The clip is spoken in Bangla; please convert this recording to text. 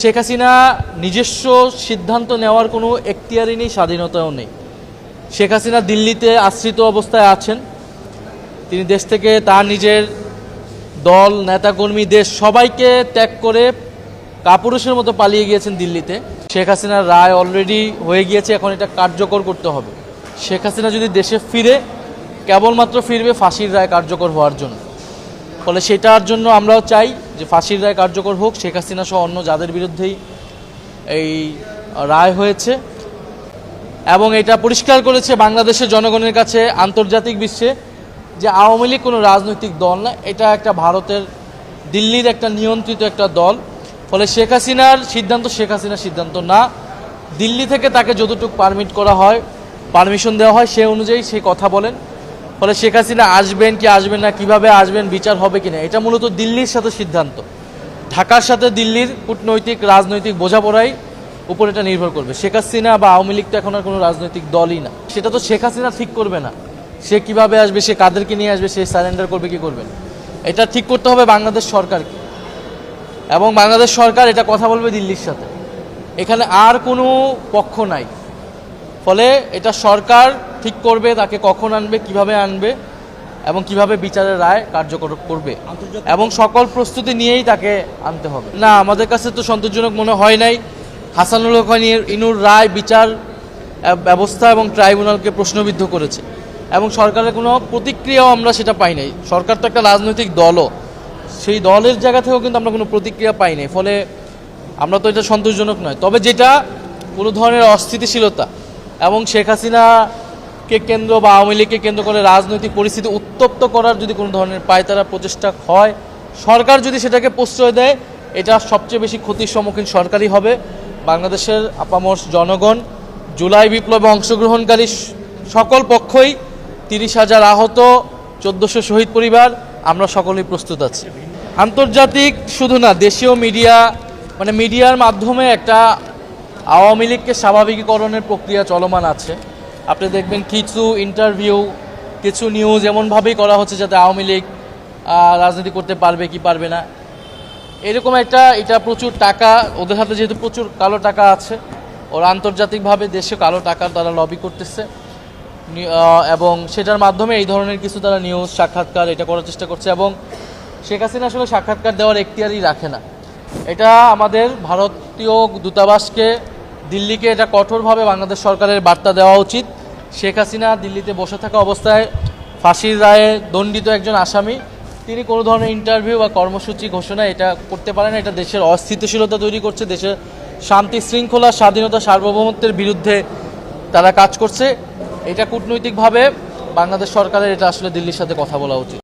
শেখ হাসিনা নিজস্ব সিদ্ধান্ত নেওয়ার কোনো এখতিয়ারই নেই, স্বাধীনতাও নেই। শেখ হাসিনা দিল্লিতে আশ্রিত অবস্থায় আছেন। তিনি দেশ থেকে তার নিজের দল, নেতাকর্মী, দেশ সবাইকে ত্যাগ করে কাপুরুষের মতো পালিয়ে গিয়েছেন দিল্লিতে। শেখ হাসিনার রায় অলরেডি হয়ে গিয়েছে, এখন এটা কার্যকর করতে হবে। শেখ হাসিনা যদি দেশে ফিরে, কেবলমাত্র ফিরবে ফাঁসির রায় কার্যকর হওয়ার জন্য। ফলে সেটার জন্য আমরাও চাই যে ফাঁসির রায় কার্যকর হোক, শেখ হাসিনা সহ অন্য যাদের বিরুদ্ধেই এই রায় হয়েছে। এবং এটা পরিষ্কার করেছে বাংলাদেশের জনগণের কাছে, আন্তর্জাতিক বিশ্বে, যে আওয়ামী লীগ কোনো রাজনৈতিক দল না, এটা একটা ভারতের দিল্লির একটা নিয়ন্ত্রিত একটা দল। ফলে শেখ হাসিনার সিদ্ধান্ত শেখ হাসিনার সিদ্ধান্ত না, দিল্লি থেকে তাকে যতটুকু পারমিট করা হয়, পারমিশন দেওয়া হয়, সে অনুযায়ী সে কথা বলেন। ফলে শেখ হাসিনা আসবেন কি আসবেন না, কিভাবে আসবেন, বিচার হবে কিনা, এটা মূলত দিল্লির সাথে সিদ্ধান্ত। ঢাকার সাথে দিল্লির কূটনৈতিক রাজনৈতিক বোঝাপড়াই উপর এটা নির্ভর করবে। শেখ হাসিনা বা আওয়ামী লীগ তো এখন আর কোনো রাজনৈতিক দলই না, সেটা তো শেখ হাসিনা ঠিক করবে না। সে কিভাবে আসবে, সে কাদেরকে নিয়ে আসবে, সে সারেন্ডার করবে কি করবেন, এটা ঠিক করতে হবে বাংলাদেশ সরকারকে। এবং বাংলাদেশ সরকার এটা কথা বলবে দিল্লির সাথে, এখানে আর কোনো পক্ষ নাই। ফলে এটা সরকার ঠিক করবে তাকে কখন আনবে, কিভাবে আনবে এবং কিভাবে বিচারের রায় কার্যকর করবে, এবং সকল প্রস্তুতি নিয়েই তাকে আনতে হবে। না, আমাদের কাছে তো সন্তোষজনক মনে হয় নাই। হাসানুল হক ইনুর রায় বিচার ব্যবস্থা এবং ট্রাইব্যুনালকে প্রশ্নবিদ্ধ করেছে, এবং সরকারের কোনো প্রতিক্রিয়াও আমরা সেটা পাই নাই। সরকার তো একটা রাজনৈতিক দলও, সেই দলের জায়গা থেকেও কিন্তু আমরা কোনো প্রতিক্রিয়া পাই নাই। ফলে আমরা তো এটা সন্তোষজনক নয়। তবে যেটা কোনো ধরনের অস্থিতিশীলতা এবং শেখ হাসিনাকে কেন্দ্র বা আওয়ামী লীগকে কেন্দ্র করে রাজনৈতিক পরিস্থিতি উত্তপ্ত করার যদি কোনো ধরনের পায়তারা প্রচেষ্টা হয়, সরকার যদি সেটাকে প্রশ্রয় দেয়, এটা সবচেয়ে বেশি ক্ষতির সম্মুখীন সরকারই হবে। বাংলাদেশের আপামর জনগণ, জুলাই বিপ্লবে অংশগ্রহণকারী সকল পক্ষই, 30,000 আহত, 1400 শহীদ পরিবার, আমরা সকলেই প্রস্তুত আছি। আন্তর্জাতিক শুধু না, দেশীয় মিডিয়া, মানে মিডিয়ার মাধ্যমে একটা আওয়ামী লীগকে স্বাভাবিকীকরণের প্রক্রিয়া চলমান আছে। আপনি দেখবেন কিছু ইন্টারভিউ, কিছু নিউজ এমনভাবেই করা হচ্ছে যাতে আওয়ামী লীগ রাজনীতি করতে পারবে কি পারবে না, এরকম একটা, এটা প্রচুর টাকা ওদের হাতে, যেহেতু প্রচুর কালো টাকা আছে, ওরা আন্তর্জাতিকভাবে দেশে কালো টাকার দ্বারা লবি করতেছে, এবং সেটার মাধ্যমে এই ধরনের কিছু তারা নিউজ, সাক্ষাৎকার এটা করার চেষ্টা করছে। এবং শেখ হাসিনা আসলে সাক্ষাৎকার দেওয়ার এখতিয়ারই রাখে না। এটা আমাদের ভারতীয় দূতাবাসকে, দিল্লিকে এটা কঠোরভাবে বাংলাদেশ সরকারের বার্তা দেওয়া উচিত। শেখ হাসিনা দিল্লিতে বসে থাকা অবস্থায় ফাঁসির রায়ে দণ্ডিত একজন আসামি, তিনি কোনো ধরনের ইন্টারভিউ বা কর্মসূচি ঘোষণা এটা করতে পারেন না। এটা দেশের অস্থিতিশীলতা তৈরি করছে, দেশের শান্তি শৃঙ্খলা, স্বাধীনতা, সার্বভৌমত্বের বিরুদ্ধে তারা কাজ করছে। এটা কূটনৈতিকভাবে বাংলাদেশ সরকারের এটা আসলে দিল্লির সাথে কথা বলা উচিত।